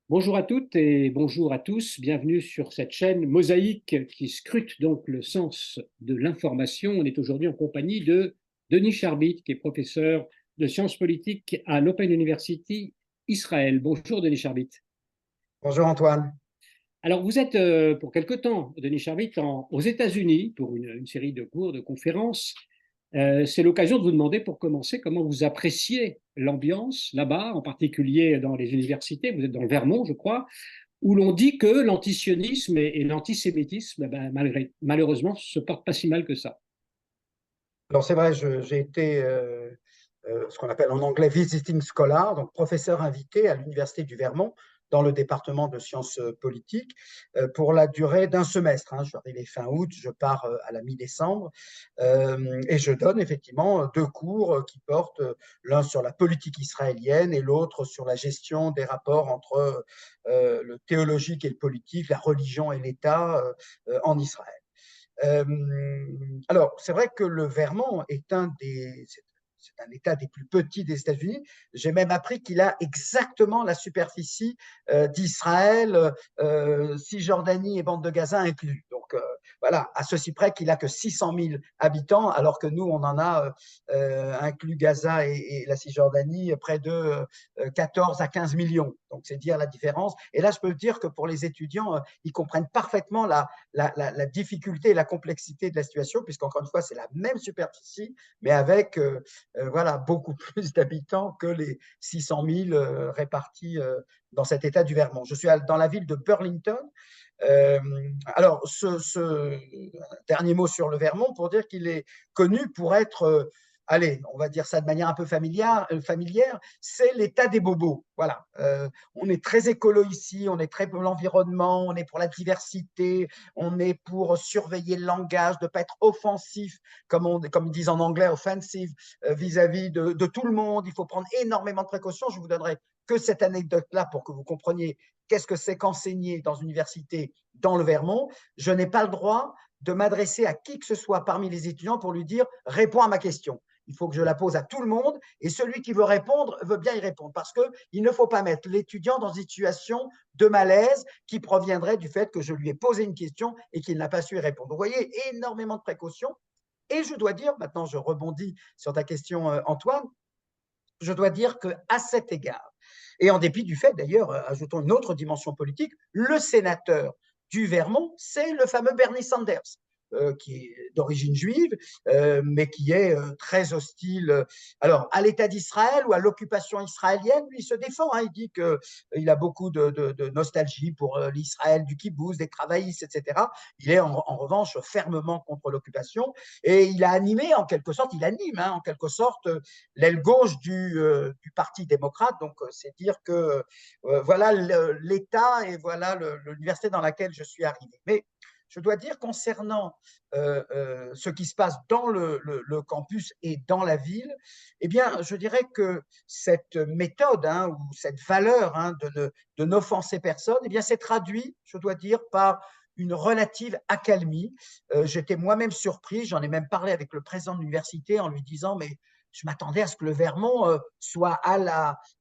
Bonjour à toutes et bonjour à tous. Bienvenue sur cette chaîne Mosaïque qui scrute donc le sens de l'information. On est aujourd'hui en compagnie de Denis Charbit, qui est professeur de sciences politiques à l'Open University Israël. Bonjour Denis Charbit. Bonjour Antoine. Alors vous êtes pour quelque temps, Denis Charbit, aux États-Unis pour une série de cours, de conférences. C'est l'occasion de vous demander pour commencer comment vous appréciez l'ambiance là-bas, en particulier dans les universités. Vous êtes dans le Vermont, je crois, où l'on dit que l'antisionisme et l'antisémitisme, malheureusement, se portent pas si mal que ça. Alors c'est vrai, j'ai été ce qu'on appelle en anglais visiting scholar, donc professeur invité à l'Université du Vermont dans le département de sciences politiques pour la durée d'un semestre. Je suis arrivé fin août, je pars à la mi-décembre et je donne effectivement deux cours qui portent l'un sur la politique israélienne et l'autre sur la gestion des rapports entre le théologique et le politique, la religion et l'État en Israël. Euh, alors, c'est vrai que le Vermont est c'est un État des plus petits des États-Unis. J'ai même appris qu'il a exactement la superficie d'Israël, Cisjordanie et bande de Gaza inclus. Donc voilà, à ceci près qu'il a que 600 000 habitants, alors que nous, on en a inclus Gaza et la Cisjordanie près de 14 à 15 millions. Donc c'est dire la différence. Et là, je peux dire que pour les étudiants, ils comprennent parfaitement la difficulté et la complexité de la situation, puisqu'encore une fois, c'est la même superficie, mais avec voilà, beaucoup plus d'habitants que les 600 000 répartis dans cet état du Vermont. Je suis dans la ville de Burlington. Alors, ce dernier mot sur le Vermont pour dire qu'il est connu pour être allez, on va dire ça de manière un peu familière, c'est l'état des bobos. Voilà. On est très écolo ici, on est très pour l'environnement, on est pour la diversité, on est pour surveiller le langage, de ne pas être offensif, comme ils disent en anglais, offensive, vis-à-vis de tout le monde. Il faut prendre énormément de précautions. Je vous donnerai que cette anecdote-là pour que vous compreniez qu'est-ce que c'est qu'enseigner dans une université dans le Vermont. Je n'ai pas le droit de m'adresser à qui que ce soit parmi les étudiants pour lui dire « réponds à ma question ». Il faut que je la pose à tout le monde et celui qui veut répondre veut bien y répondre parce qu'il ne faut pas mettre l'étudiant dans une situation de malaise qui proviendrait du fait que je lui ai posé une question et qu'il n'a pas su y répondre. Vous voyez, énormément de précautions. Et je dois dire, maintenant je rebondis sur ta question Antoine, je dois dire qu'à cet égard, et en dépit du fait d'ailleurs, ajoutons une autre dimension politique, le sénateur du Vermont, c'est le fameux Bernie Sanders, qui est d'origine juive, mais qui est très hostile alors, à l'État d'Israël ou à l'occupation israélienne. Lui, il se défend. Il dit qu'il a beaucoup de nostalgie pour l'Israël du kibboutz, des travaillistes, etc. Il est en revanche fermement contre l'occupation et il a animé en quelque sorte, il anime en quelque sorte l'aile gauche du Parti démocrate. Donc, c'est dire que voilà l'État et voilà l'université dans laquelle je suis arrivé. Mais je dois dire concernant ce qui se passe dans le campus et dans la ville, eh bien, je dirais que cette méthode ou cette valeur de n'offenser personne, eh bien, c'est traduit, je dois dire, par une relative accalmie. J'étais moi-même surpris, j'en ai même parlé avec le président de l'université en lui disant, mais je m'attendais à ce que le Vermont soit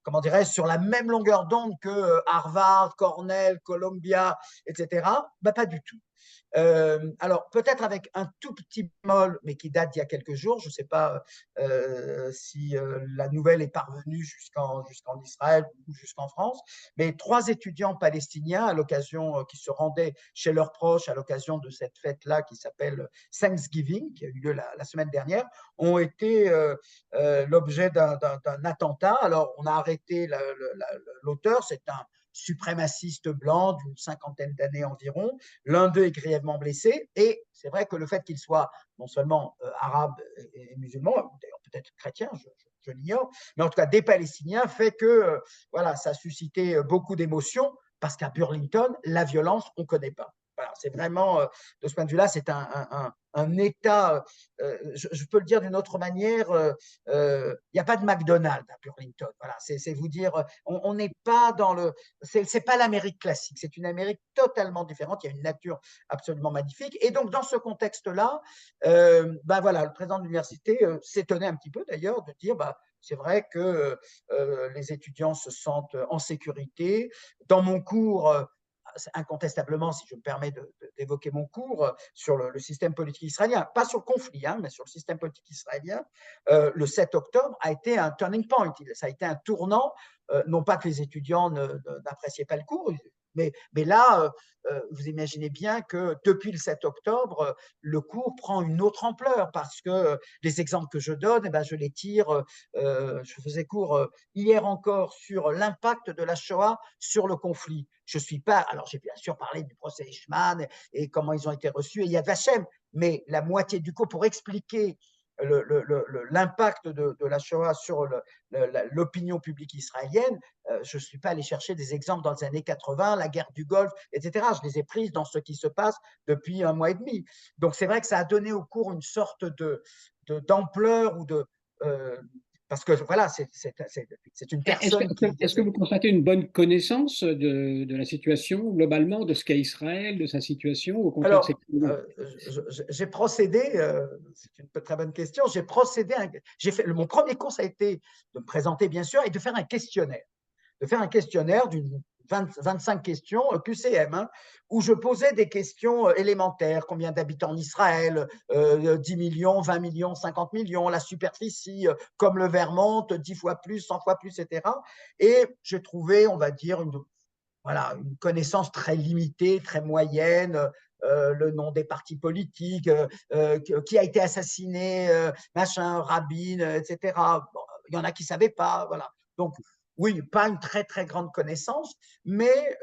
comment dirais-je, sur la même longueur d'onde que Harvard, Cornell, Columbia, etc. Ben, pas du tout. Alors, peut-être avec un tout petit bémol, mais qui date d'il y a quelques jours. Je ne sais pas si la nouvelle est parvenue jusqu'en Israël ou jusqu'en France, mais 3 étudiants palestiniens, à l'occasion, qui se rendaient chez leurs proches à l'occasion de cette fête-là qui s'appelle Thanksgiving, qui a eu lieu la semaine dernière, ont été l'objet d'un attentat. Alors, on a arrêté l'auteur, c'est un suprémaciste blanc d'une cinquantaine d'années environ. L'un d'eux est grièvement blessé. Et c'est vrai que le fait qu'il soit non seulement arabe et musulman, d'ailleurs peut-être chrétien, je l'ignore, mais en tout cas des Palestiniens, fait que voilà, ça a suscité beaucoup d'émotions parce qu'à Burlington, la violence, on ne connaît pas. Voilà, c'est vraiment, de ce point de vue-là, c'est un État, je peux le dire d'une autre manière, il n'y a pas de McDonald's à Burlington. Voilà, c'est vous dire, on n'est pas dans le, c'est pas l'Amérique classique, c'est une Amérique totalement différente. Il y a une nature absolument magnifique. Et donc, dans ce contexte-là, ben voilà, le président de l'université s'étonnait un petit peu d'ailleurs de dire, bah, c'est vrai que les étudiants se sentent en sécurité. Dans mon cours, incontestablement, si je me permets d'évoquer mon cours sur le système politique israélien, pas sur le conflit, hein, mais sur le système politique israélien, le 7 octobre a été un turning point. Ça a été un tournant, non pas que les étudiants n'appréciaient pas le cours, mais là, vous imaginez bien que depuis le 7 octobre, le cours prend une autre ampleur parce que les exemples que je donne, eh ben, je les tire. Je faisais cours hier encore sur l'impact de la Shoah sur le conflit. Je suis pas. Alors, j'ai bien sûr parlé du procès Eichmann et comment ils ont été reçus et Yad Vashem, mais la moitié du cours pour expliquer l'impact de la Shoah sur l'opinion publique israélienne, je ne suis pas allé chercher des exemples dans les années 80, la guerre du Golfe, etc. Je les ai prises dans ce qui se passe depuis un mois et demi. Donc c'est vrai que ça a donné au cours une sorte d'ampleur ou de... parce que voilà, c'est une personne qui... Est-ce que vous constatez une bonne connaissance de la situation globalement, de ce qu'est Israël, de sa situation? Au contraire, c'est Alors, j'ai procédé, c'est une très bonne question, j'ai procédé, mon premier cours, ça a été de me présenter, bien sûr, et de faire un questionnaire. De faire un questionnaire d'une 25 questions QCM, hein, où je posais des questions élémentaires. Combien d'habitants en Israël, 10 millions, 20 millions, 50 millions, la superficie, comme le Vermont, 10 fois plus, 100 fois plus, etc. Et j'ai trouvé, on va dire, voilà, une connaissance très limitée, très moyenne, le nom des partis politiques, qui a été assassiné, machin, Rabin, etc. Bon, il y en a qui ne savaient pas, voilà. Donc, oui, pas une très, très grande connaissance, mais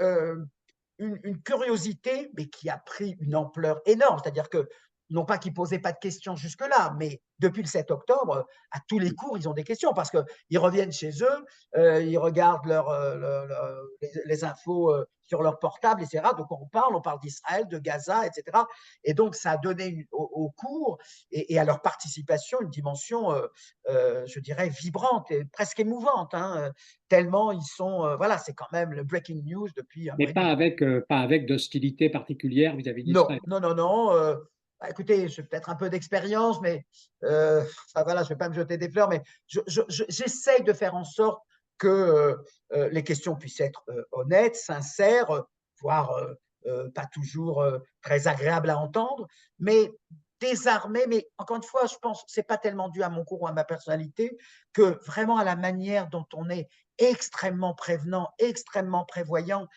une curiosité, mais qui a pris une ampleur énorme. C'est-à-dire que, non pas qu'ils ne posaient pas de questions jusque-là, mais depuis le 7 octobre, à tous les cours, ils ont des questions parce qu'ils reviennent chez eux, ils regardent les infos sur leur portable, etc. Donc on parle d'Israël, de Gaza, etc. Et donc ça a donné au cours et à leur participation une dimension, je dirais, vibrante et presque émouvante, hein, tellement ils sont, voilà, c'est quand même le breaking news depuis un mais mois et demi. pas avec d'hostilité particulière vis-à-vis Non, d'Israël. non, non, non. Bah, écoutez, j'ai peut-être un peu d'expérience, mais voilà, je ne vais pas me jeter des fleurs, mais j'essaye de faire en sorte que les questions puissent être honnêtes, sincères, voire pas toujours très agréables à entendre, mais désarmées. Mais encore une fois, je pense que ce n'est pas tellement dû à mon cours ou à ma personnalité que vraiment à la manière dont on est extrêmement prévenant, extrêmement prévoyant.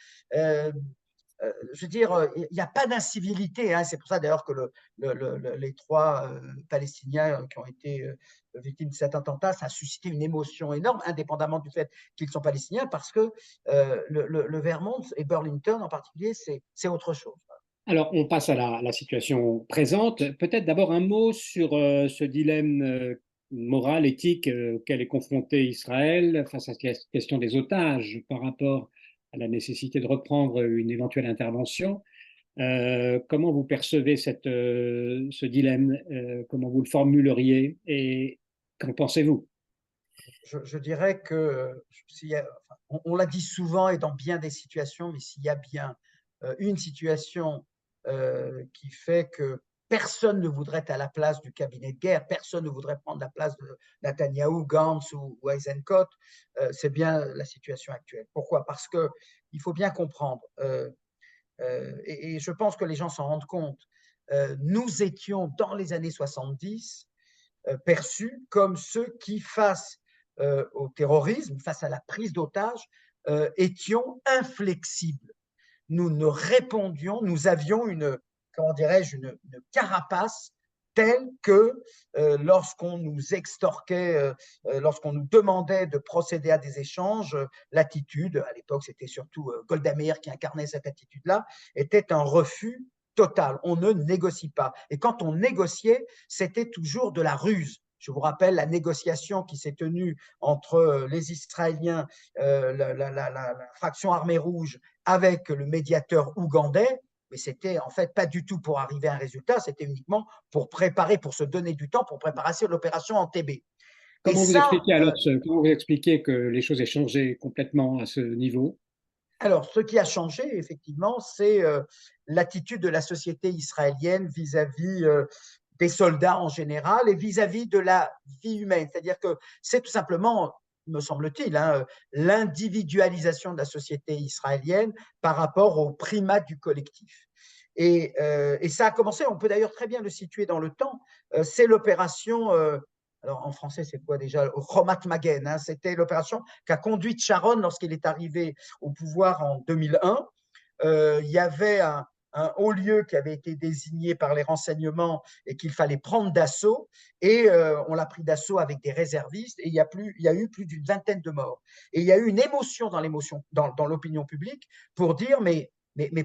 Je veux dire, il n'y a pas d'incivilité. Hein. C'est pour ça d'ailleurs que les trois Palestiniens qui ont été victimes de cet attentat, ça a suscité une émotion énorme, indépendamment du fait qu'ils sont palestiniens, parce que le Vermont et Burlington en particulier, c'est autre chose. Alors, on passe à la situation présente. Peut-être d'abord un mot sur ce dilemme moral, éthique auquel est confronté Israël face à cette question des otages par rapport à la nécessité de reprendre une éventuelle intervention. Comment vous percevez ce dilemme? Comment vous le formuleriez et qu'en pensez-vous? Je dirais que, on l'a dit souvent et dans bien des situations, mais s'il y a bien une situation qui fait que personne ne voudrait être à la place du cabinet de guerre, personne ne voudrait prendre la place de Netanyahou, Gantz ou Eisenkot, c'est bien la situation actuelle. Pourquoi? Parce qu'il faut bien comprendre, et je pense que les gens s'en rendent compte, nous étions dans les années 70 perçus comme ceux qui, face au terrorisme, face à la prise d'otages, étions inflexibles. Nous ne répondions, nous avions comment dirais-je, une carapace telle que lorsqu'on nous extorquait, lorsqu'on nous demandait de procéder à des échanges, l'attitude, à l'époque c'était surtout Golda Meir qui incarnait cette attitude-là, était un refus total. On ne négocie pas. Et quand on négociait, c'était toujours de la ruse. Je vous rappelle la négociation qui s'est tenue entre les Israéliens, la fraction armée rouge, avec le médiateur ougandais, mais c'était en fait pas du tout pour arriver à un résultat, c'était uniquement pour préparer, pour se donner du temps pour préparer l'opération Entebbe. Et ça, Comment vous expliquez que les choses aient changé complètement à ce niveau? alors ce qui a changé effectivement, c'est l'attitude de la société israélienne vis-à-vis des soldats en général et vis-à-vis de la vie humaine. C'est-à-dire que c'est tout simplement, me semble-t-il, hein, l'individualisation de la société israélienne par rapport au primat du collectif. Et ça a commencé, on peut d'ailleurs très bien le situer dans le temps, c'est l'opération, alors en français c'est quoi déjà, Chomat Magen, hein, c'était l'opération qu'a conduite Sharon lorsqu'il est arrivé au pouvoir en 2001. Il y avait un haut lieu qui avait été désigné par les renseignements et qu'il fallait prendre d'assaut. Et on l'a pris d'assaut avec des réservistes et il y a eu plus d'une vingtaine de morts. Et il y a eu une émotion dans l'opinion publique pour dire mais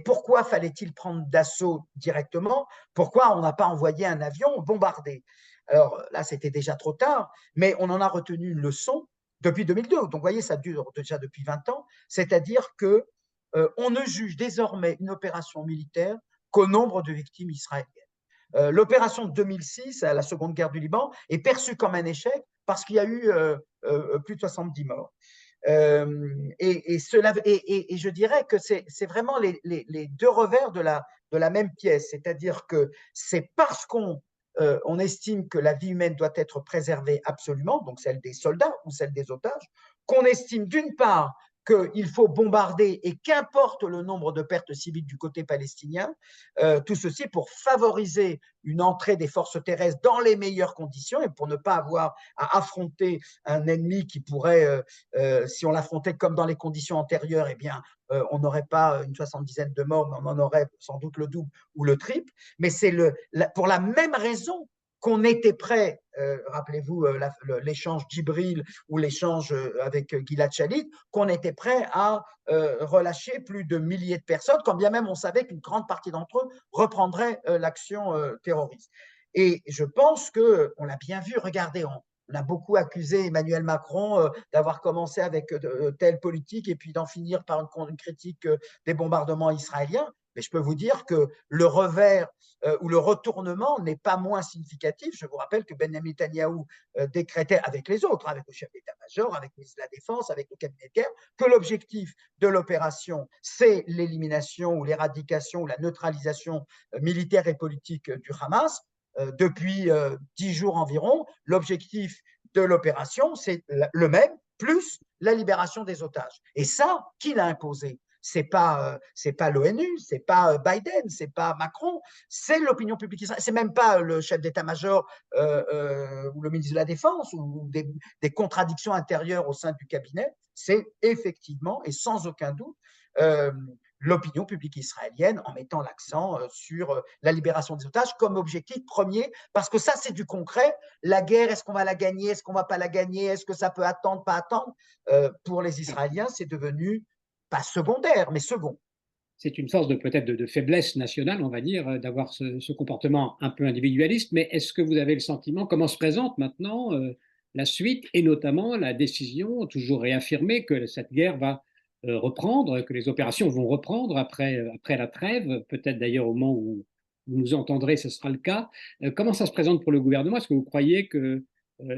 pourquoi fallait-il prendre d'assaut directement? Pourquoi on n'a pas envoyé un avion bombarder? Alors là, c'était déjà trop tard, mais on en a retenu une leçon depuis 2002. Donc, vous voyez, ça dure déjà depuis 20 ans. C'est-à-dire que on ne juge désormais une opération militaire qu'au nombre de victimes israéliennes. L'opération de 2006, à la Seconde Guerre du Liban, est perçue comme un échec parce qu'il y a eu plus de 70 morts. Et je dirais que c'est vraiment les deux revers de la même pièce, c'est-à-dire que c'est parce qu'on estime que la vie humaine doit être préservée absolument, donc celle des soldats ou celle des otages, qu'on estime d'une part qu'il faut bombarder et qu'importe le nombre de pertes civiles du côté palestinien, tout ceci pour favoriser une entrée des forces terrestres dans les meilleures conditions et pour ne pas avoir à affronter un ennemi qui pourrait, si on l'affrontait comme dans les conditions antérieures, eh bien, on n'aurait pas une 70aine de morts, mais on en aurait sans doute le double ou le triple. Mais c'est pour la même raison qu'on était prêt, rappelez-vous l'échange d'Ibril ou l'échange avec Gilad Shalit, qu'on était prêt à relâcher plus de milliers de personnes, quand bien même on savait qu'une grande partie d'entre eux reprendraient l'action terroriste. Et je pense qu'on l'a bien vu, regardez, on a beaucoup accusé Emmanuel Macron d'avoir commencé avec telle politique et puis d'en finir par une critique des bombardements israéliens. Mais je peux vous dire que le revers ou le retournement n'est pas moins significatif. Je vous rappelle que Benjamin Netanyahou décrétait avec les autres, avec le chef d'état-major, avec le ministre de la Défense, avec le cabinet de guerre, que l'objectif de l'opération, c'est l'élimination ou l'éradication ou la neutralisation militaire et politique du Hamas. Depuis 10 jours environ, l'objectif de l'opération, c'est le même, plus la libération des otages. Et ça, qui l'a imposé? C'est pas l'ONU, c'est pas Biden, c'est pas Macron, c'est l'opinion publique israélienne. C'est même pas le chef d'état-major ou le ministre de la Défense ou des contradictions intérieures au sein du cabinet. C'est effectivement et sans aucun doute l'opinion publique israélienne en mettant l'accent sur la libération des otages comme objectif premier, parce que ça, c'est du concret. La guerre, est-ce qu'on va la gagner? Est-ce qu'on ne va pas la gagner? Est-ce que ça peut attendre, pas attendre? Pour les Israéliens, c'est devenu pas secondaire, mais second. C'est une force peut-être de faiblesse nationale, on va dire, d'avoir ce comportement un peu individualiste. Mais est-ce que vous avez le sentiment, comment se présente maintenant la suite et notamment la décision toujours réaffirmée que cette guerre va reprendre, que les opérations vont reprendre après la trêve, peut-être d'ailleurs au moment où vous nous entendrez, ce sera le cas. Comment ça se présente pour le gouvernement? Est-ce que vous croyez que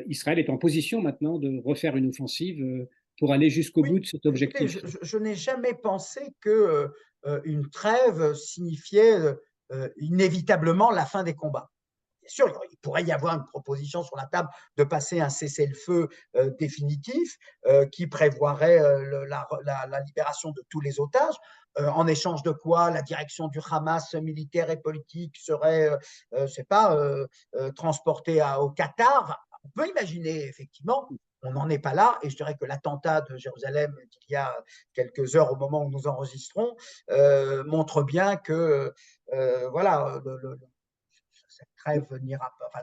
Israël est en position maintenant de refaire une offensive pour aller jusqu'au bout Oui, de cet écoutez, objectif? je n'ai jamais pensé que une trêve signifiait inévitablement la fin des combats. Bien sûr, il pourrait y avoir une proposition sur la table de passer un cessez-le-feu définitif qui prévoirait la libération de tous les otages, en échange de quoi la direction du Hamas militaire et politique serait, je sais pas, transportée au Qatar. On peut imaginer, effectivement, on n'en est pas là, et je dirais que l'attentat de Jérusalem d'il y a quelques heures au moment où nous enregistrons montre bien que voilà, cette trêve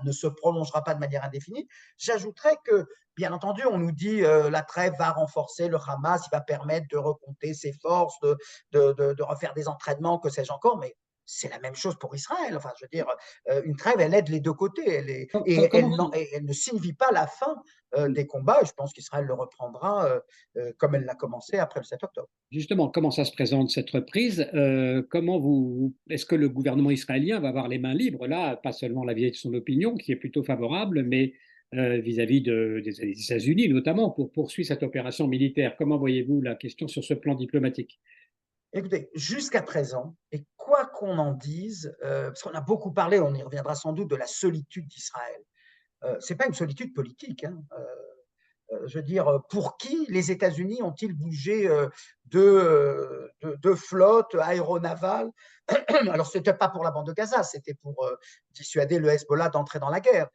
ne se prolongera pas de manière indéfinie. J'ajouterais que, bien entendu, on nous dit la trêve va renforcer le Hamas, il va permettre de recompter ses forces, de refaire des entraînements, que sais-je encore, mais c'est la même chose pour Israël. Enfin, je veux dire, une trêve, elle aide les deux côtés, Comment, elle ne signifie pas la fin des combats, et je pense qu'Israël le reprendra comme elle l'a commencé après le 7 octobre. Justement, comment ça se présente cette reprise? Est-ce que le gouvernement israélien va avoir les mains libres là, pas seulement la vieille de son opinion qui est plutôt favorable, mais vis-à-vis des États-Unis notamment pour poursuivre cette opération militaire? Comment voyez-vous la question sur ce plan diplomatique? Écoutez, jusqu'à présent, et quoi qu'on en dise, parce qu'on a beaucoup parlé, on y reviendra sans doute, de la solitude d'Israël. Ce n'est pas une solitude politique, hein. Je veux dire, pour qui les États-Unis ont-ils bougé de flotte aéronavale? Alors, ce n'était pas pour la bande de Gaza, c'était pour dissuader le Hezbollah d'entrer dans la guerre.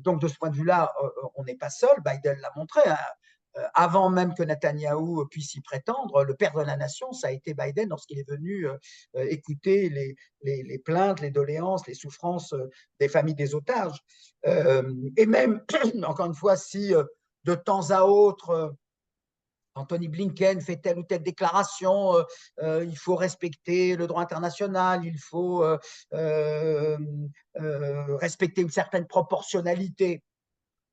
Donc, de ce point de vue-là, on n'est pas seul. Biden l'a montré, hein. Avant même que Netanyahou puisse y prétendre, le père de la nation, ça a été Biden lorsqu'il est venu écouter les plaintes, les doléances, les souffrances des familles des otages. Et même, encore une fois, si de temps à autre, Anthony Blinken fait telle ou telle déclaration, il faut respecter le droit international, il faut respecter une certaine proportionnalité.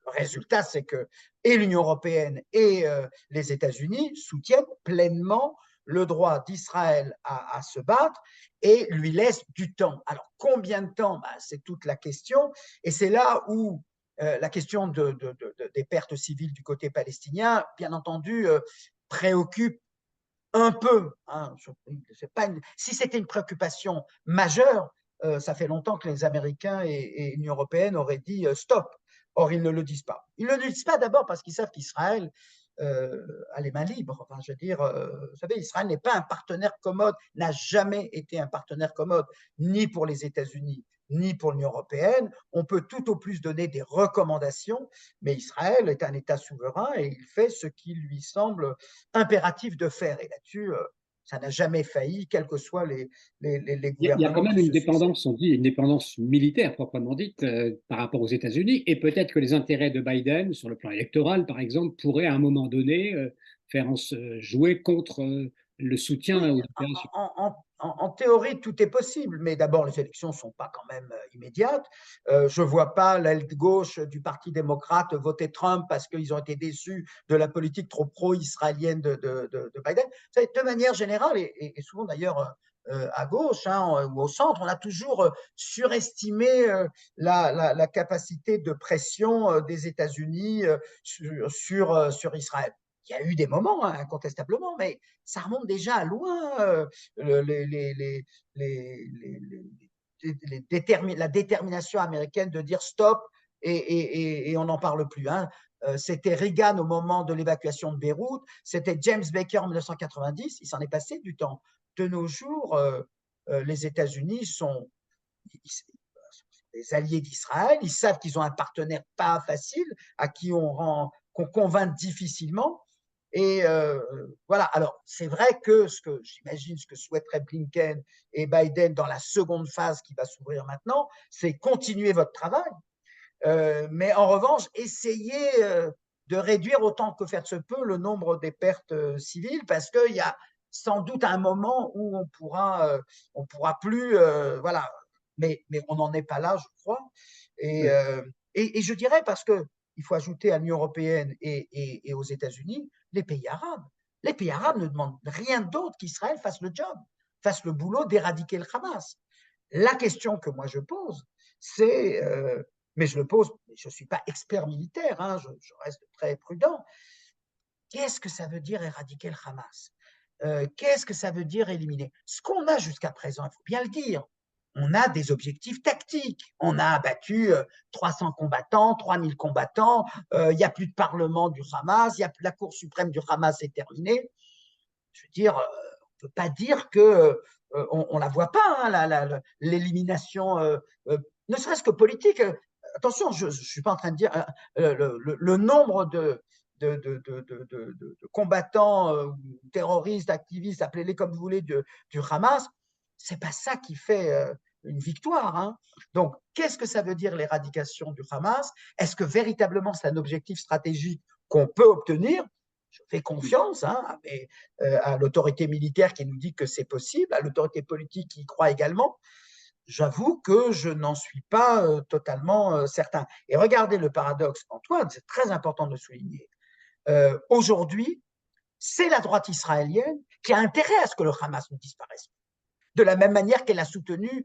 Le résultat, c'est que et l'Union européenne et les États-Unis soutiennent pleinement le droit d'Israël à se battre et lui laissent du temps. Alors, combien de temps? C'est toute la question. Et c'est là où la question des pertes civiles du côté palestinien, bien entendu, préoccupe un peu. Hein. Si c'était une préoccupation majeure, ça fait longtemps que les Américains et l'Union européenne auraient dit stop. Or, ils ne le disent pas. Ils ne le disent pas d'abord parce qu'ils savent qu'Israël a les mains libres. Enfin, je veux dire, vous savez, Israël n'est pas un partenaire commode, n'a jamais été un partenaire commode, ni pour les États-Unis, ni pour l'Union européenne. On peut tout au plus donner des recommandations, mais Israël est un État souverain et il fait ce qui lui semble impératif de faire. Et là-dessus, ça n'a jamais failli, quels que soient les Il y a quand gouvernements même qui une se succèdent. dépendance, on dit, une dépendance militaire proprement dite par rapport aux États-Unis, et peut-être que les intérêts de Biden, sur le plan électoral par exemple, pourraient à un moment donné faire jouer contre le soutien Oui, aux opérations. en théorie, tout est possible, mais d'abord, les élections ne sont pas quand même immédiates. Je ne vois pas l'aile gauche du Parti démocrate voter Trump parce qu'ils ont été déçus de la politique trop pro-israélienne de Biden. De manière générale, et souvent d'ailleurs à gauche hein, ou au centre, on a toujours surestimé la capacité de pression des États-Unis sur Israël. Il y a eu des moments, hein, incontestablement, mais ça remonte déjà à loin. La détermination américaine de dire stop et on n'en parle plus. Hein. C'était Reagan au moment de l'évacuation de Beyrouth, c'était James Baker en 1990, il s'en est passé du temps. De nos jours, les États-Unis sont des alliés d'Israël, ils savent qu'ils ont un partenaire pas facile, à qui qu'on convainc difficilement. Et voilà, alors c'est vrai que j'imagine ce que souhaiteraient Blinken et Biden dans la seconde phase qui va s'ouvrir maintenant, c'est continuer votre travail, mais en revanche, essayer de réduire autant que faire se peut le nombre des pertes civiles, parce qu'il y a sans doute un moment où on pourra plus, voilà, mais on n'en est pas là, je crois. Et, Oui. et je dirais parce que il faut ajouter à l'Union européenne et aux États-Unis les pays arabes. Les pays arabes ne demandent rien d'autre qu'Israël fasse le job, fasse le boulot d'éradiquer le Hamas. La question que moi je pose, c'est, mais je le pose, je ne suis pas expert militaire, hein, je reste très prudent. Qu'est-ce que ça veut dire éradiquer le Hamas? Qu'est-ce que ça veut dire éliminer? Ce qu'on a jusqu'à présent, il faut bien le dire, on a des objectifs tactiques. On a abattu 300 combattants, 3000 combattants, il n'y a plus de parlement du Hamas, la Cour suprême du Hamas est terminée. Je veux dire, on ne peut pas dire que on ne la voit pas, hein, l'élimination, ne serait-ce que politique. Attention, je ne suis pas en train de dire le nombre de combattants, terroristes, activistes, appelez-les comme vous voulez, du Hamas, c'est pas ça qui fait une victoire. Hein. Donc, qu'est-ce que ça veut dire l'éradication du Hamas? Est-ce que véritablement c'est un objectif stratégique qu'on peut obtenir? Je fais confiance hein, à l'autorité militaire qui nous dit que c'est possible, à l'autorité politique qui y croit également. J'avoue que je n'en suis pas totalement certain. Et regardez le paradoxe, Antoine, c'est très important de le souligner. Aujourd'hui, c'est la droite israélienne qui a intérêt à ce que le Hamas ne disparaisse de la même manière qu'elle a soutenu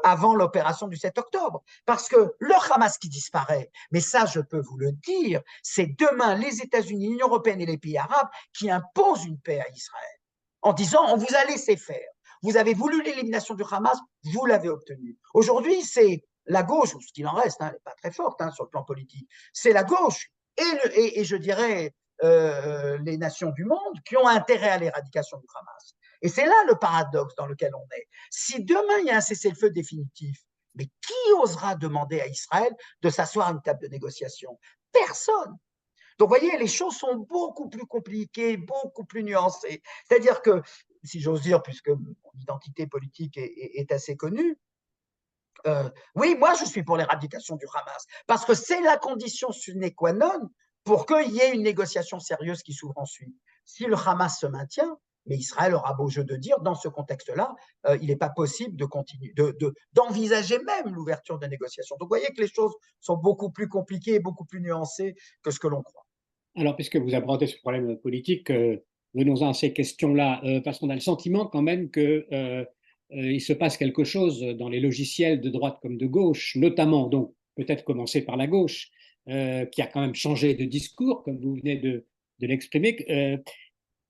avant l'opération du 7 octobre. Parce que le Hamas qui disparaît, mais ça je peux vous le dire, c'est demain les États-Unis, l'Union européenne et les pays arabes qui imposent une paix à Israël en disant on vous a laissé faire. vous avez voulu l'élimination du Hamas, vous l'avez obtenue. Aujourd'hui, c'est la gauche, ou ce qu'il en reste, elle n'est pas très forte sur le plan politique, c'est la gauche et je dirais les nations du monde qui ont intérêt à l'éradication du Hamas. Et c'est là le paradoxe dans lequel on est. Si demain il y a un cessez-le-feu définitif, mais qui osera demander à Israël de s'asseoir à une table de négociation? Personne. Donc, vous voyez, les choses sont beaucoup plus compliquées, beaucoup plus nuancées. C'est-à-dire que, si j'ose dire, puisque mon identité politique est assez connue, oui, moi, je suis pour l'éradication du Hamas, parce que c'est la condition sine qua non pour qu'il y ait une négociation sérieuse qui s'ouvre ensuite. Si le Hamas se maintient, mais Israël aura beau jeu de dire, dans ce contexte-là, il n'est pas possible de continuer, d'envisager même l'ouverture des négociations. Donc, vous voyez que les choses sont beaucoup plus compliquées et beaucoup plus nuancées que ce que l'on croit. Alors, puisque vous abordez ce problème politique, venons-en à ces questions-là, parce qu'on a le sentiment quand même qu'il se passe quelque chose dans les logiciels de droite comme de gauche, notamment, donc peut-être commencer par la gauche, qui a quand même changé de discours, comme vous venez de l'exprimer.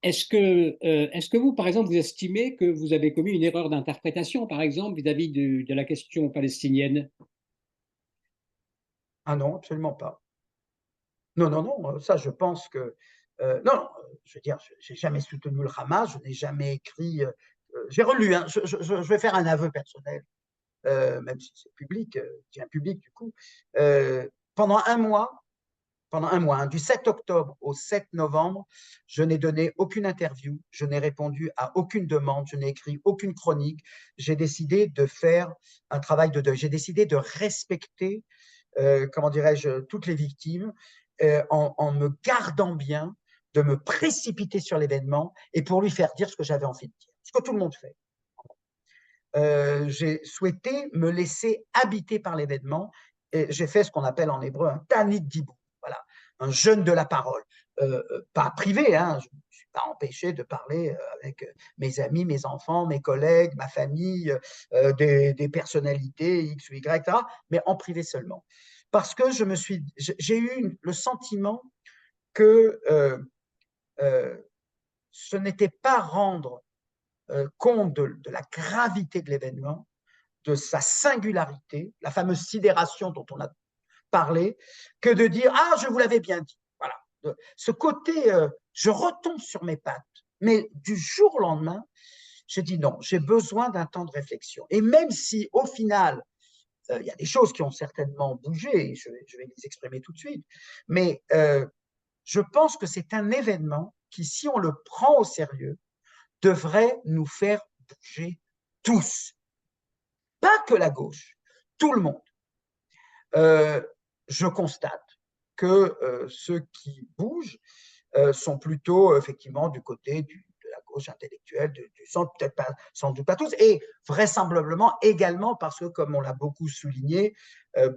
Est-ce que vous, par exemple, vous estimez que vous avez commis une erreur d'interprétation, par exemple, vis-à-vis de la question palestinienne? Ah non, absolument pas. Non, non, non, ça, je pense que. Non, je veux dire, je n'ai jamais soutenu le Hamas, je n'ai jamais écrit. J'ai relu, hein, je vais faire un aveu personnel, même si c'est public, bien public du coup. Euh, pendant un mois, hein, du 7 octobre au 7 novembre, je n'ai donné aucune interview, je n'ai répondu à aucune demande, je n'ai écrit aucune chronique. J'ai décidé de faire un travail de deuil. J'ai décidé de respecter, comment dirais-je, toutes les victimes en me gardant bien de me précipiter sur l'événement et pour lui faire dire ce que j'avais envie de dire, ce que tout le monde fait. J'ai souhaité me laisser habiter par l'événement et j'ai fait ce qu'on appelle en hébreu un tanit dibou, voilà, un jeûne de la parole, pas privé, hein, je ne suis pas empêché de parler avec mes amis, mes enfants, mes collègues, ma famille, des personnalités X ou Y, etc., mais en privé seulement. Parce que j'ai eu le sentiment que ce n'était pas rendre compte de la gravité de l'événement, de sa singularité, la fameuse sidération dont on a parlé, que de dire ah je vous l'avais bien dit. Voilà, ce côté je retombe sur mes pattes, mais du jour au lendemain, je dis non, j'ai besoin d'un temps de réflexion. Et même si au final il y a des choses qui ont certainement bougé, je vais les exprimer tout de suite, mais je pense que c'est un événement qui, si on le prend au sérieux, devrait nous faire bouger tous, pas que la gauche, tout le monde. Je constate que ceux qui bougent sont plutôt effectivement du côté de la gauche intellectuelle, du centre, peut-être pas, sans doute pas tous, et vraisemblablement également parce que, comme on l'a beaucoup souligné,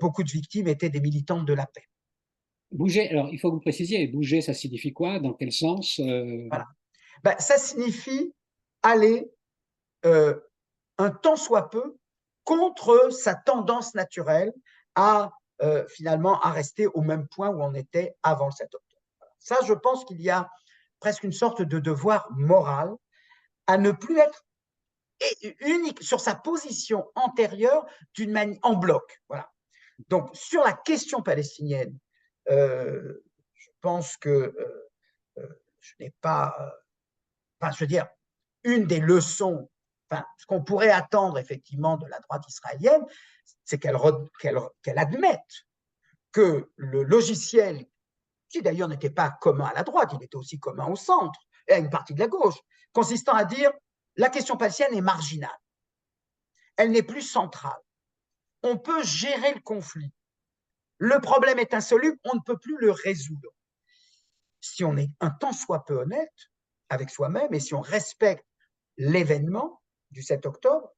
beaucoup de victimes étaient des militantes de la paix. Bouger, alors il faut que vous précisiez, bouger, ça signifie quoi? Dans quel sens? Voilà. Ben, ça signifie aller un tant soit peu contre sa tendance naturelle à finalement à rester au même point où on était avant le 7 octobre. Ça, je pense qu'il y a presque une sorte de devoir moral à ne plus être unique sur sa position antérieure d'une manière en bloc. Voilà. Donc, sur la question palestinienne, je pense que je n'ai pas, enfin, je veux dire, une des leçons, enfin, ce qu'on pourrait attendre effectivement de la droite israélienne, c'est qu'elle admette que le logiciel, qui d'ailleurs n'était pas commun à la droite, il était aussi commun au centre et à une partie de la gauche, consistant à dire la question palestinienne est marginale, elle n'est plus centrale. On peut gérer le conflit. Le problème est insoluble, on ne peut plus le résoudre. Si on est un tant soit peu honnête avec soi-même et si on respecte l'événement du 7 octobre,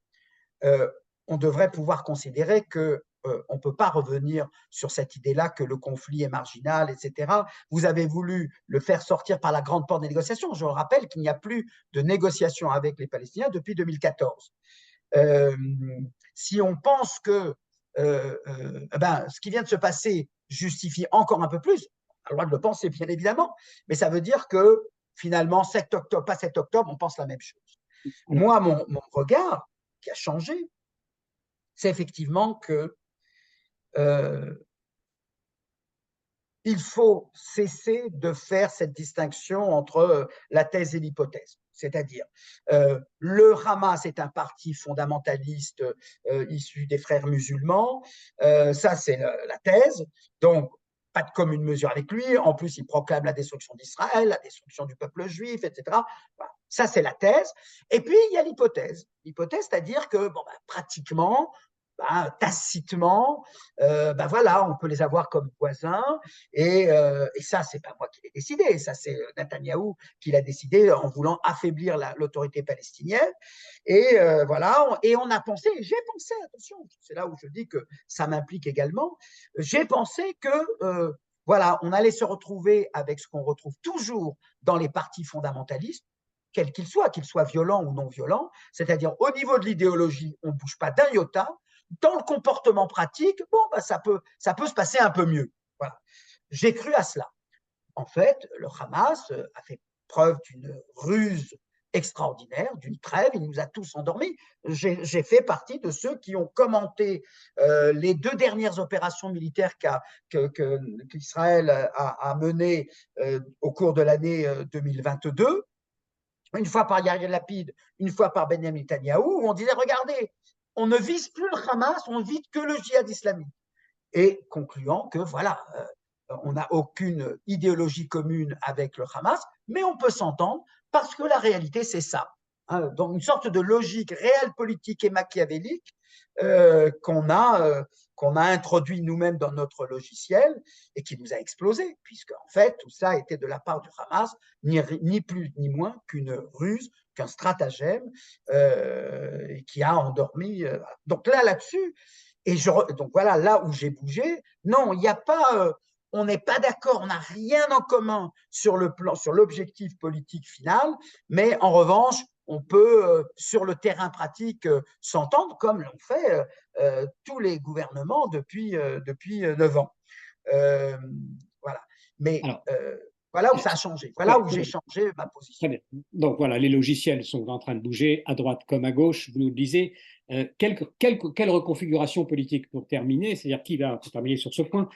on devrait pouvoir considérer que on ne peut pas revenir sur cette idée-là que le conflit est marginal, etc. Vous avez voulu le faire sortir par la grande porte des négociations. Je rappelle qu'il n'y a plus de négociations avec les Palestiniens depuis 2014. Si on pense que ce qui vient de se passer justifie encore un peu plus, on a le droit de le penser, bien évidemment, mais ça veut dire que finalement, 7 octobre, pas 7 octobre, on pense la même chose. Alors, Moi, mon regard qui a changé, c'est effectivement que il faut cesser de faire cette distinction entre la thèse et l'hypothèse. C'est-à-dire, le Hamas est un parti fondamentaliste issu des frères musulmans, ça c'est la thèse, donc pas de commune mesure avec lui, en plus il proclame la destruction d'Israël, la destruction du peuple juif, etc. Voilà. Ça c'est la thèse. Et puis il y a l'hypothèse. L'hypothèse, c'est-à-dire que bon, pratiquement, tacitement, voilà, on peut les avoir comme voisins, et ça, c'est pas moi qui l'ai décidé, ça c'est Netanyahou qui l'a décidé en voulant affaiblir l'autorité palestinienne, et voilà, et on a pensé, j'ai pensé, attention, c'est là où je dis que ça m'implique également, j'ai pensé que voilà, on allait se retrouver avec ce qu'on retrouve toujours dans les partis fondamentalistes, quels qu'ils soient violents ou non violents, c'est-à-dire au niveau de l'idéologie, on ne bouge pas d'un iota. Dans le comportement pratique, bon, ça peut se passer un peu mieux. Voilà. J'ai cru à cela. En fait, le Hamas a fait preuve d'une ruse extraordinaire, d'une trêve, il nous a tous endormis. J'ai fait partie de ceux qui ont commenté les 2 dernières opérations militaires qu'Israël a menées au cours de l'année 2022, une fois par Yair Lapid, une fois par Benjamin Netanyahou, où on disait, regardez, on ne vise plus le Hamas, on vise que le djihad islamique. Et concluant que voilà, on n'a aucune idéologie commune avec le Hamas, mais on peut s'entendre parce que la réalité, c'est ça. Hein, donc, une sorte de logique réelle politique et machiavélique qu'on a introduit nous-mêmes dans notre logiciel et qui nous a explosé, puisque en fait, tout ça était de la part du Hamas, ni plus ni moins qu'une ruse, qu'un stratagème qui a endormi. Donc là-dessus, donc voilà, là où j'ai bougé, non, il n'y a pas, on n'est pas d'accord, on n'a rien en commun sur le plan, sur l'objectif politique final, mais en revanche, on peut, sur le terrain pratique, s'entendre comme l'ont fait tous les gouvernements depuis 9 ans. Voilà. Mais alors, voilà où ça a changé, voilà ouais, où j'ai changé ma très position. bien. Donc voilà, les logiciels sont en train de bouger à droite comme à gauche, vous nous le disiez. Quelle reconfiguration politique pour terminer, c'est-à-dire pour terminer sur ce point,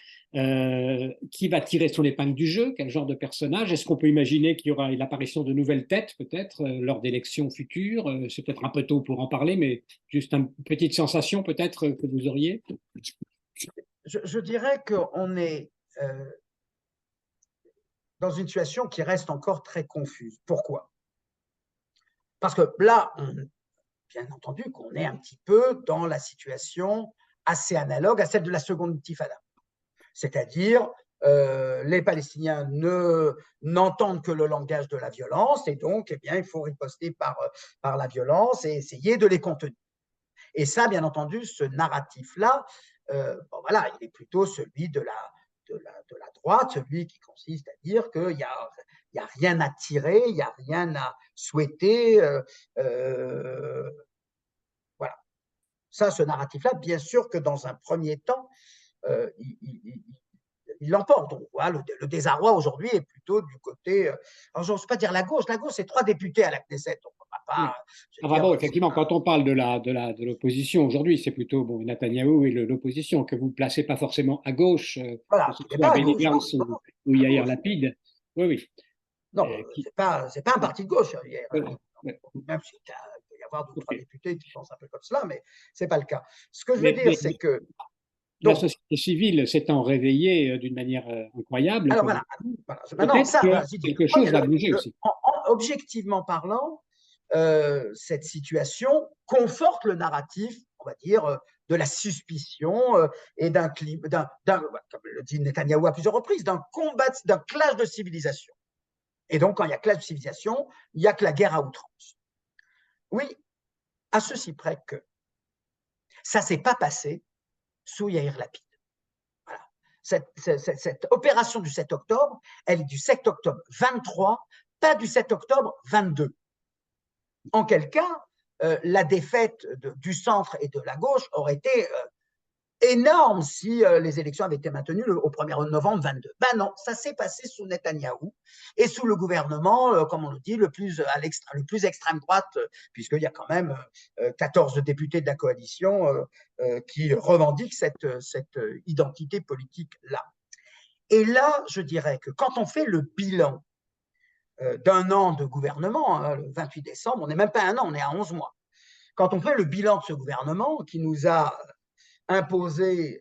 qui va tirer son épingle du jeu, quel genre de personnage? Est-ce qu'on peut imaginer qu'il y aura l'apparition de nouvelles têtes peut-être lors d'élections futures? C'est peut-être un peu tôt pour en parler, mais juste une petite sensation peut-être que vous auriez. Je dirais qu'on est dans une situation qui reste encore très confuse. Pourquoi? Parce que là, bien entendu qu'on est un petit peu dans la situation assez analogue à celle de la seconde intifada. C'est-à-dire, les Palestiniens n'entendent que le langage de la violence, et donc, eh bien, il faut riposter par la violence et essayer de les contenir. Et ça, bien entendu, ce narratif-là, bon, voilà, il est plutôt celui de la droite, celui qui consiste à dire qu'il n'y a rien à tirer, il n'y a rien à souhaiter. Voilà. Ça, ce narratif-là, bien sûr que dans un premier temps, il l'emporte. Donc, voilà, le désarroi aujourd'hui est plutôt du côté. Alors, j'ose pas dire la gauche. La gauche, c'est 3 députés à la Knesset. Donc, on va pas. Oui. Je veux Enfin dire, bon, effectivement, quand on parle de l'opposition aujourd'hui, c'est plutôt bon, Netanyahou et l'opposition que vous ne placez pas forcément à gauche, que voilà, ce qui n'est soit pas à Benny gauche. Non, Gantz non, ou pas à Yair gauche. Lapid. Oui, oui. Non, Qui, c'est pas un parti de gauche hier. ouais, ouais. Même s'il peut y avoir 2 ou 3 Ok. députés qui pensent un peu comme cela, mais c'est pas le cas. Ce que je veux Mais, dire, mais c'est que la donc, société civile s'étant réveillée d'une manière incroyable, alors comme voilà, voilà. Maintenant peut-être ça, que voilà, j'ai dit, quelque chose va bouger aussi. objectivement parlant, cette situation conforte le narratif, on va dire, de la suspicion et d'un climat, comme le dit Netanyahou à plusieurs reprises, d'un combat, d'un clash de civilisation. Et donc, quand il y a clash de civilisation, il n'y a que la guerre à outrance. Oui, à ceci près que ça ne s'est pas passé sous Yair Lapid. Voilà. Cette opération du 7 octobre, elle est du 7 octobre 23, pas du 7 octobre 22. En quel cas, la défaite du centre et de la gauche aurait été énorme si les élections avaient été maintenues au 1er novembre 22. Ben non, ça s'est passé sous Netanyahou et sous le gouvernement, comme on le dit, le plus extrême droite, puisqu'il y a quand même 14 députés de la coalition qui revendiquent cette identité politique-là. Et là, je dirais que quand on fait le bilan d'un an de gouvernement, hein, le 28 décembre, on n'est même pas un an, on est à 11 mois. Quand on fait le bilan de ce gouvernement qui nous a imposé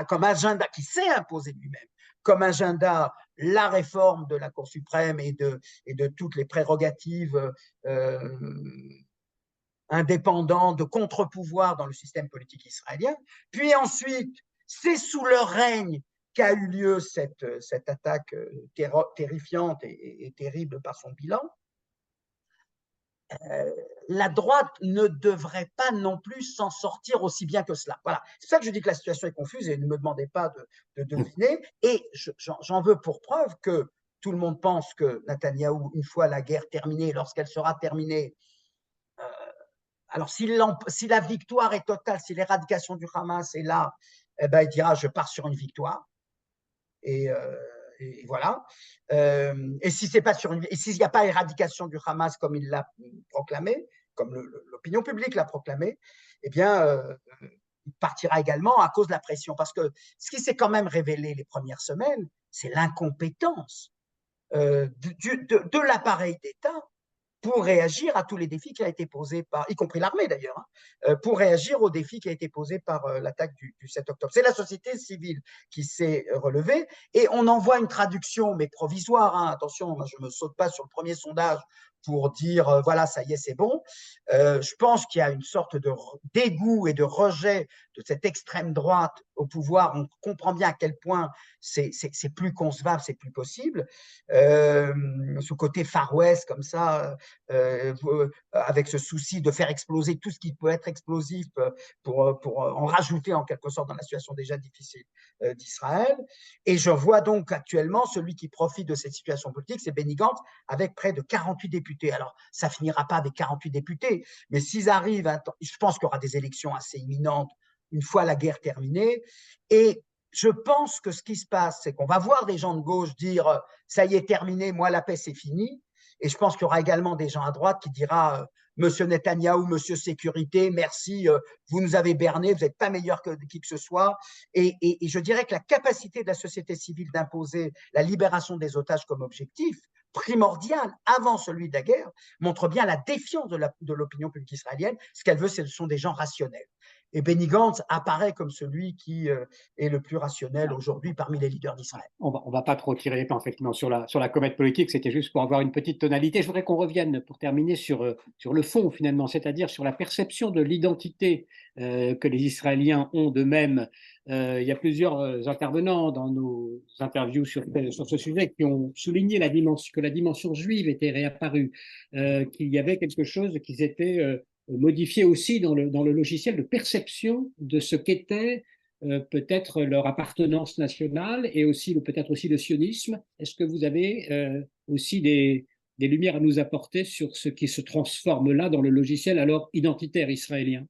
comme agenda, qui s'est imposé lui-même, comme agenda la réforme de la Cour suprême et de toutes les prérogatives indépendantes de contre-pouvoir dans le système politique israélien. Puis ensuite, c'est sous leur règne qu'a eu lieu cette attaque terrifiante et terrible par son bilan. La droite ne devrait pas non plus s'en sortir aussi bien que cela. Voilà. C'est ça que je dis que la situation est confuse et ne me demandez pas de deviner. Et j'en veux pour preuve que tout le monde pense que Netanyahou, une fois la guerre terminée, lorsqu'elle sera terminée, alors si la victoire est totale, si l'éradication du Hamas est là, eh ben, il dira je pars sur une victoire. Et voilà. Et si c'est pas et s'il n'y a pas éradication du Hamas comme il l'a proclamé, comme l'opinion publique l'a proclamé, eh bien, il partira également à cause de la pression. Parce que ce qui s'est quand même révélé les premières semaines, c'est l'incompétence de l'appareil d'État pour réagir à tous les défis qui ont été posés par, y compris l'armée d'ailleurs, hein, pour réagir aux défis qui ont été posés par l'attaque du 7 octobre. C'est la société civile qui s'est relevée et on en voit une traduction, mais provisoire. Hein, attention, moi, je ne me saute pas sur le premier sondage pour dire voilà, ça y est, c'est bon. Je pense qu'il y a une sorte de dégoût et de rejet de cette extrême droite au pouvoir. On comprend bien à quel point c'est plus concevable, c'est plus possible. Ce côté Far West comme ça, avec ce souci de faire exploser tout ce qui peut être explosif pour en rajouter en quelque sorte dans la situation déjà difficile d'Israël. Et je vois donc actuellement celui qui profite de cette situation politique, c'est Benny Gantz, avec près de 48 députés. Alors, ça finira pas avec 48 députés, mais s'ils arrivent, je pense qu'il y aura des élections assez imminentes une fois la guerre terminée. Et je pense que ce qui se passe, c'est qu'on va voir des gens de gauche dire ça y est terminé, moi la paix c'est fini. Et je pense qu'il y aura également des gens à droite qui dira Monsieur Netanyahou, Monsieur Sécurité, merci, vous nous avez berné, vous n'êtes pas meilleur que qui que ce soit. Et je dirais que la capacité de la société civile d'imposer la libération des otages comme objectif primordial avant celui de la guerre montre bien la défiance de l'opinion publique israélienne. Ce qu'elle veut, ce sont des gens rationnels. Et Benny Gantz apparaît comme celui qui est le plus rationnel aujourd'hui parmi les leaders d'Israël. On va pas trop tirer les plans, effectivement, sur la comète politique. C'était juste pour avoir une petite tonalité. Je voudrais qu'on revienne, pour terminer, sur le fond, finalement, c'est-à-dire sur la perception de l'identité que les Israéliens ont d'eux-mêmes. Il y a plusieurs intervenants dans nos interviews sur ce sujet qui ont souligné que la dimension juive était réapparue, qu'il y avait quelque chose qui s'était modifié aussi dans le logiciel de perception de ce qu'était peut-être leur appartenance nationale et aussi peut-être aussi le sionisme. Est-ce que vous avez aussi des lumières à nous apporter sur ce qui se transforme là dans le logiciel alors identitaire israélien?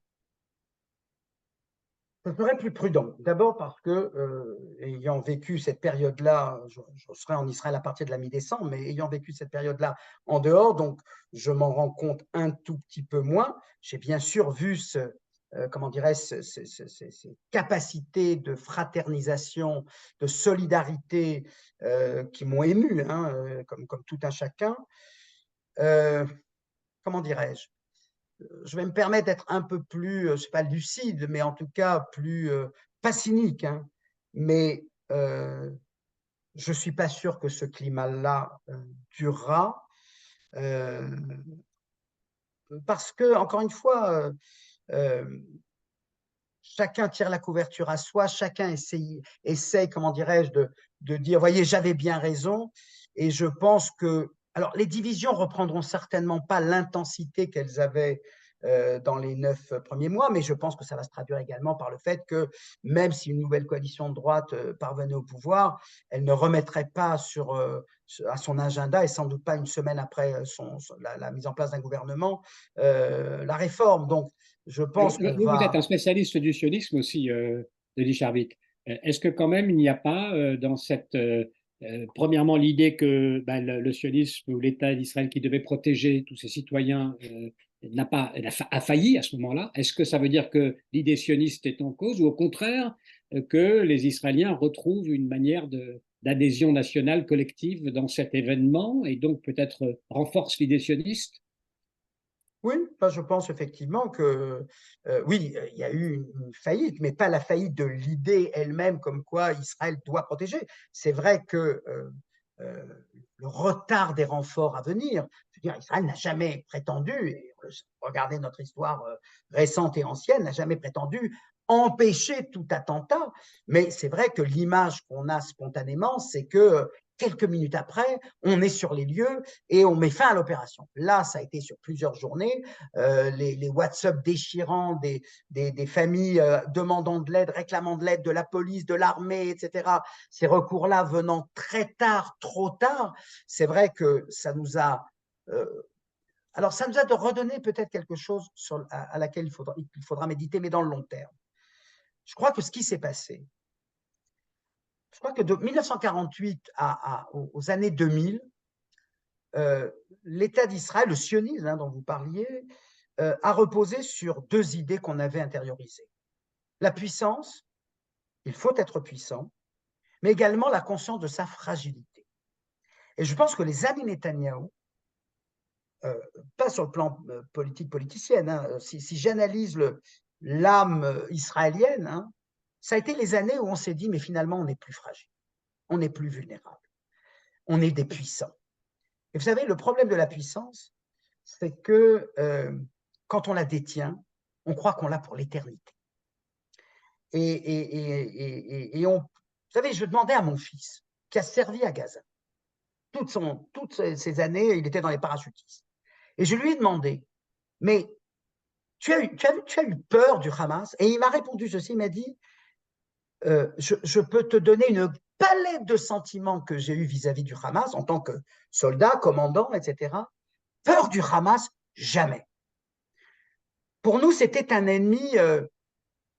Je serais plus prudent. D'abord parce que, ayant vécu cette période-là, je serai en Israël à partir de la mi-décembre, mais ayant vécu cette période-là en dehors, donc je m'en rends compte un tout petit peu moins. J'ai bien sûr vu comment dirais-je, ces capacités de fraternisation, de solidarité qui m'ont ému, hein, comme tout un chacun. Comment dirais-je? Je vais me permettre d'être un peu plus, je ne sais pas lucide, mais en tout cas plus, pas cynique, hein, mais je ne suis pas sûr que ce climat-là durera, euh, parce que, encore une fois, chacun tire la couverture à soi, chacun essaye comment dirais-je, de dire, voyez, j'avais bien raison, et je pense que, alors les divisions reprendront certainement pas l'intensité qu'elles avaient dans les 9 premiers mois, mais je pense que ça va se traduire également par le fait que même si une nouvelle coalition de droite parvenait au pouvoir, elle ne remettrait pas sur à son agenda, et sans doute pas une semaine après la mise en place d'un gouvernement, la réforme. Donc, je pense qu'on Vous êtes va… un spécialiste du sionisme aussi, Denis Charvit. Est-ce que quand même il n'y a pas dans cette… premièrement, l'idée que ben, le sionisme ou l'État d'Israël qui devait protéger tous ses citoyens a failli à ce moment-là. Est-ce que ça veut dire que l'idée sioniste est en cause ou au contraire que les Israéliens retrouvent une manière d'adhésion nationale collective dans cet événement et donc peut-être renforcent l'idée sioniste? Oui, je pense effectivement que oui, il y a eu une faillite, mais pas la faillite de l'idée elle-même comme quoi Israël doit protéger. C'est vrai que euh, le retard des renforts à venir, je veux dire, Israël n'a jamais prétendu, et regardez notre histoire récente et ancienne, n'a jamais prétendu empêcher tout attentat, mais c'est vrai que l'image qu'on a spontanément, c'est que quelques minutes après, on est sur les lieux et on met fin à l'opération. Là, ça a été sur plusieurs journées, les WhatsApp déchirants des familles demandant de l'aide, réclamant de l'aide de la police, de l'armée, etc. Ces recours-là venant très tard, trop tard, c'est vrai que ça nous a… alors, ça nous a de redonner peut-être quelque chose à laquelle il faudra méditer, mais dans le long terme. Je crois que ce qui s'est passé, je crois que de 1948 aux années 2000, l'État d'Israël, le sionisme dont vous parliez, a reposé sur deux idées qu'on avait intériorisées. La puissance, il faut être puissant, mais également la conscience de sa fragilité. Et je pense que les années Netanyahou, pas sur le plan politique politicienne, hein, si j'analyse l'âme israélienne, hein, ça a été les années où on s'est dit, mais finalement, on n'est plus fragile, on n'est plus vulnérable, on est des puissants. Et vous savez, le problème de la puissance, c'est que quand on la détient, on croit qu'on l'a pour l'éternité. Et vous savez, je demandais à mon fils, qui a servi à Gaza, toutes ces années, il était dans les parachutistes. Et je lui ai demandé, mais tu as eu peur du Hamas? Et il m'a répondu ceci, il m'a dit, je peux te donner une palette de sentiments que j'ai eu vis-à-vis du Hamas en tant que soldat, commandant, etc. Peur du Hamas, jamais. Pour nous, c'était un ennemi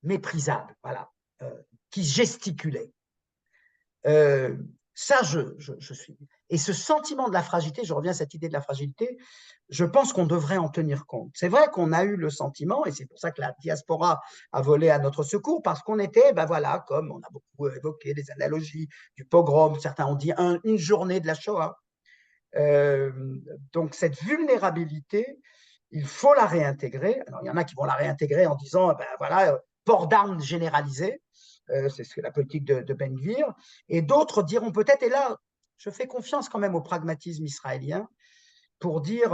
méprisable, voilà, qui gesticulait. Ça, je suis. Et ce sentiment de la fragilité, je reviens à cette idée de la fragilité, je pense qu'on devrait en tenir compte. C'est vrai qu'on a eu le sentiment, et c'est pour ça que la diaspora a volé à notre secours, parce qu'on était, ben voilà, comme on a beaucoup évoqué des analogies du pogrom, certains ont dit une journée de la Shoah. Euh, donc cette vulnérabilité, il faut la réintégrer. Alors il y en a qui vont la réintégrer en disant, ben voilà, port d'armes généralisé, c'est ce que la politique de Ben Gvir, et d'autres diront peut-être, et là, je fais confiance quand même au pragmatisme israélien, pour dire,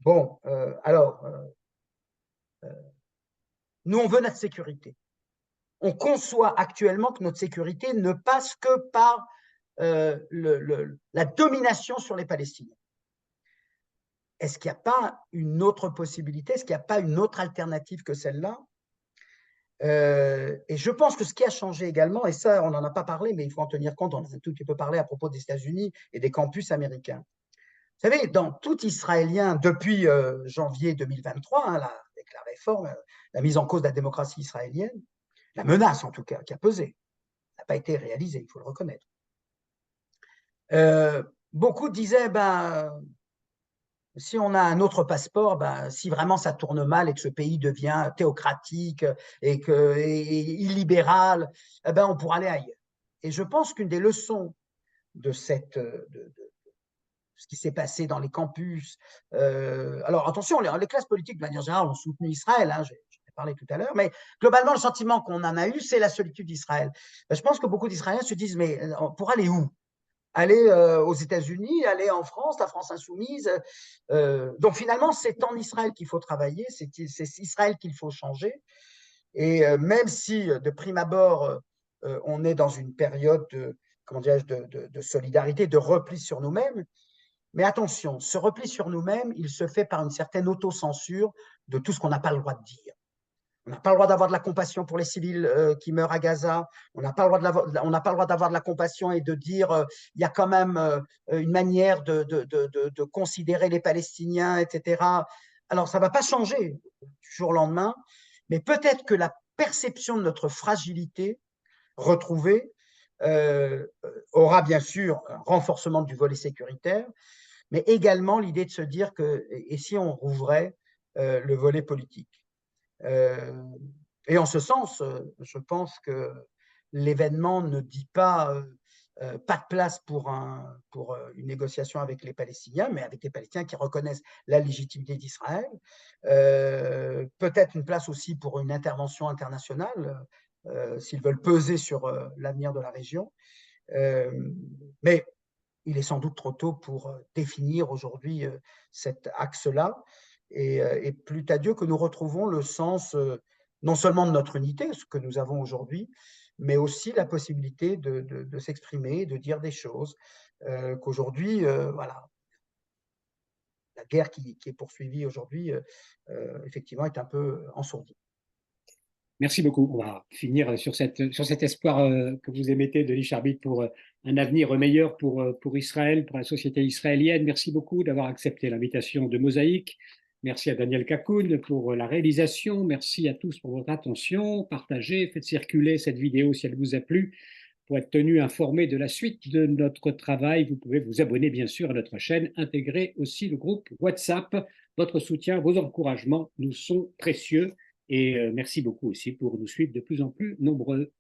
bon, alors, nous, on veut notre sécurité. On conçoit actuellement que notre sécurité ne passe que par la domination sur les Palestiniens. Est-ce qu'il n'y a pas une autre possibilité? Est-ce qu'il n'y a pas une autre alternative que celle-là? Et je pense que ce qui a changé également, et ça, on n'en a pas parlé, mais il faut en tenir compte, on a un tout petit peu parlé à propos des États-Unis et des campus américains. Vous savez, dans tout Israélien, depuis janvier 2023, hein, avec la réforme, la mise en cause de la démocratie israélienne, la menace en tout cas, qui a pesé, n'a pas été réalisée, il faut le reconnaître. Beaucoup disaient, ben, si on a un autre passeport, ben, si vraiment ça tourne mal et que ce pays devient théocratique et illibéral, eh ben, on pourra aller ailleurs. Et je pense qu'une des leçons de ce qui s'est passé dans les campus. Alors attention, les classes politiques, de manière générale, ont soutenu Israël, hein, j'en ai parlé tout à l'heure, mais globalement, le sentiment qu'on en a eu, c'est la solitude d'Israël. Je pense que beaucoup d'Israéliens se disent, mais pour aller où? Aller aux États-Unis, aller en France, la France insoumise. Donc finalement, c'est en Israël qu'il faut travailler, c'est Israël qu'il faut changer. Et même si de prime abord, on est dans une période comment de solidarité, de repli sur nous-mêmes, mais attention, ce repli sur nous-mêmes, il se fait par une certaine autocensure de tout ce qu'on n'a pas le droit de dire. On n'a pas le droit d'avoir de la compassion pour les civils qui meurent à Gaza. On n'a pas le droit d'avoir de la compassion et de dire il y a quand même une manière de considérer les Palestiniens, etc. Alors, ça ne va pas changer du jour au lendemain, mais peut-être que la perception de notre fragilité retrouvée aura bien sûr un renforcement du volet sécuritaire, mais également l'idée de se dire que, et si on rouvrait le volet politique. Et en ce sens, je pense que l'événement ne dit pas pas de place pour une négociation avec les Palestiniens, mais avec les Palestiniens qui reconnaissent la légitimité d'Israël. Peut-être une place aussi pour une intervention internationale, s'ils veulent peser sur l'avenir de la région. Mais il est sans doute trop tôt pour définir aujourd'hui cet axe-là. Et plût à Dieu que nous retrouvons le sens non seulement de notre unité, ce que nous avons aujourd'hui, mais aussi la possibilité de s'exprimer, de dire des choses, qu'aujourd'hui, voilà, la guerre qui est poursuivie aujourd'hui, effectivement, est un peu ensourdie. Merci beaucoup. On va finir sur cet espoir que vous émettez, Denis Charbit, pour un avenir meilleur pour Israël, pour la société israélienne. Merci beaucoup d'avoir accepté l'invitation de Mosaïque. Merci à Daniel Kakoun pour la réalisation. Merci à tous pour votre attention. Partagez, faites circuler cette vidéo si elle vous a plu. Pour être tenu informé de la suite de notre travail, vous pouvez vous abonner bien sûr à notre chaîne, intégrer aussi le groupe WhatsApp. Votre soutien, vos encouragements nous sont précieux. Et merci beaucoup aussi pour nous suivre de plus en plus nombreux.